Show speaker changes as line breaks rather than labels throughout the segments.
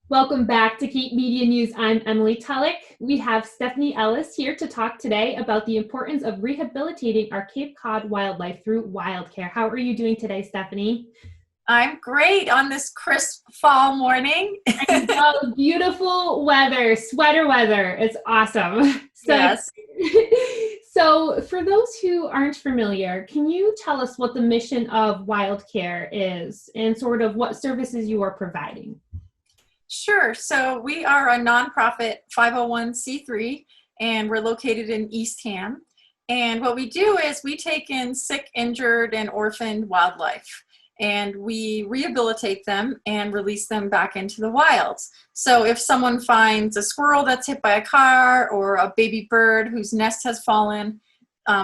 Welcome back to Cape Media News. I'm Emily Tullock. We have Stephanie Ellis here to talk today about the importance of rehabilitating our Cape Cod wildlife through wildcare. How are you doing today, Stephanie?
I'm great on this crisp fall morning.
I know, beautiful weather, sweater weather. It's awesome. So,
Yes,
so for those who aren't familiar, can you tell us what the mission of wildcare is and sort of what services you are providing?
sure. So we are a nonprofit 501c3, and we're located in Eastham. And what we do is we take in sick, injured, and orphaned wildlife, and we rehabilitate them and release them back into the wild. So if someone finds a squirrel that's hit by a car or a baby bird whose nest has fallen,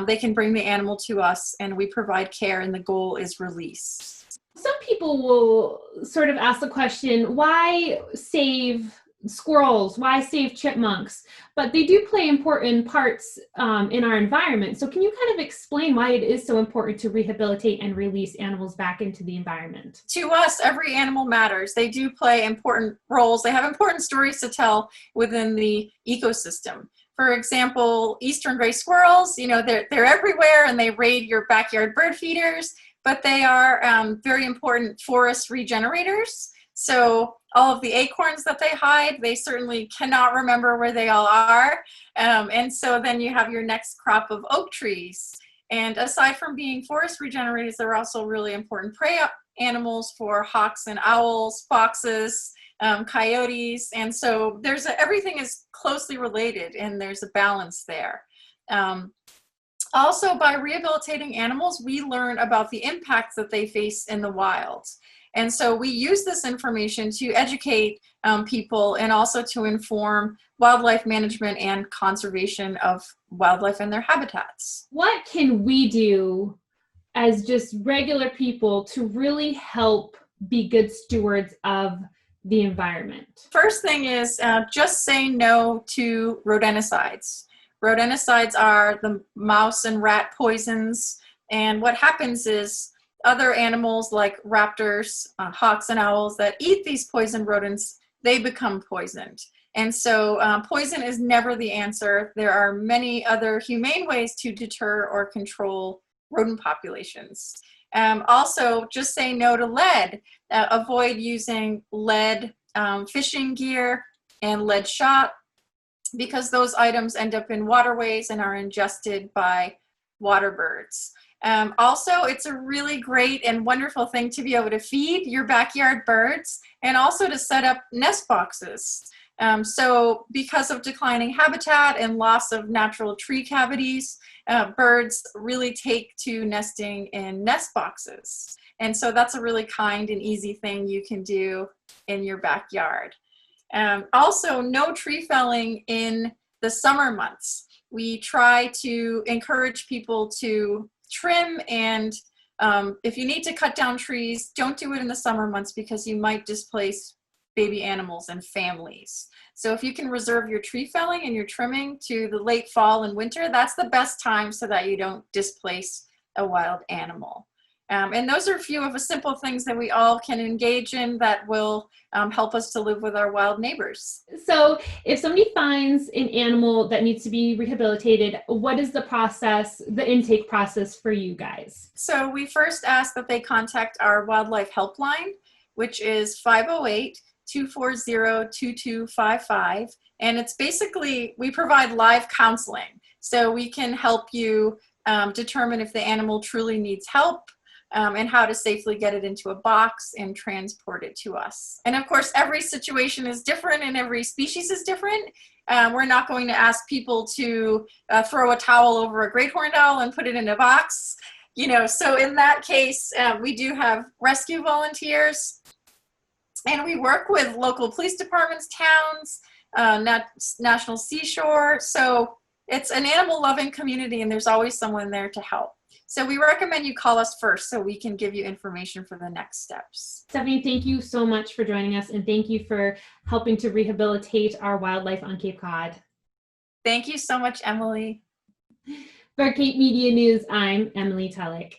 they can bring the animal to us and we provide care, and the goal is release.
Some people will sort of ask the question, why save squirrels? Why save chipmunks? But they do play important parts in our environment. So can you kind of explain why it is so important to rehabilitate and release animals back into the environment?
To us, every animal matters. They do play important roles. They have important stories to tell within the ecosystem. For example, eastern gray squirrels, they're everywhere and they raid your backyard bird feeders, but they are very important forest regenerators. So all of the acorns that they hide, they certainly cannot remember where they all are. And so then you have your next crop of oak trees. And aside from being forest regenerators, they're also really important prey animals for hawks and owls, foxes, coyotes. And so everything is closely related, and there's a balance there. Also, by rehabilitating animals, we learn about the impacts that they face in the wild. And so we use this information to educate people and also to inform wildlife management and conservation of wildlife and their habitats.
What can we do as just regular people to really help be good stewards of the environment?
First thing is just say no to rodenticides. Rodenticides are the mouse and rat poisons, and what happens is other animals like raptors, hawks and owls that eat these poison rodents, they become poisoned. And so poison is never the answer. There are many other humane ways to deter or control rodent populations. Also, just say no to lead. Avoid using lead fishing gear and lead shot, because those items end up in waterways and are ingested by water birds. Also, it's a really great and wonderful thing to be able to feed your backyard birds and also to set up nest boxes. So because of declining habitat and loss of natural tree cavities, birds really take to nesting in nest boxes. And so that's a really kind and easy thing you can do in your backyard. Also, no tree felling in the summer months. We try to encourage people to trim, and if you need to cut down trees, don't do it in the summer months because you might displace baby animals and families. So if you can reserve your tree felling and your trimming to the late fall and winter, that's the best time so that you don't displace a wild animal. And those are a few of the simple things that we all can engage in that will help us to live with our wild neighbors.
So if somebody finds an animal that needs to be rehabilitated, what is the process, the intake process for you guys?
So we first ask that they contact our wildlife helpline, which is 508-240-2255. And it's basically, we provide live counseling. So we can help you determine if the animal truly needs help, and how to safely get it into a box and transport it to us. And of course, every situation is different and every species is different. We're not going to ask people to throw a towel over a great horned owl and put it in a box. So in that case, we do have rescue volunteers, and we work with local police departments, towns, National Seashore. So it's an animal loving community, and there's always someone there to help. So we recommend you call us first so we can give you information for the next steps.
Stephanie, thank you so much for joining us, and thank you for helping to rehabilitate our wildlife on Cape Cod.
Thank you so much, Emily.
For Cape Media News, I'm Emily Tullock.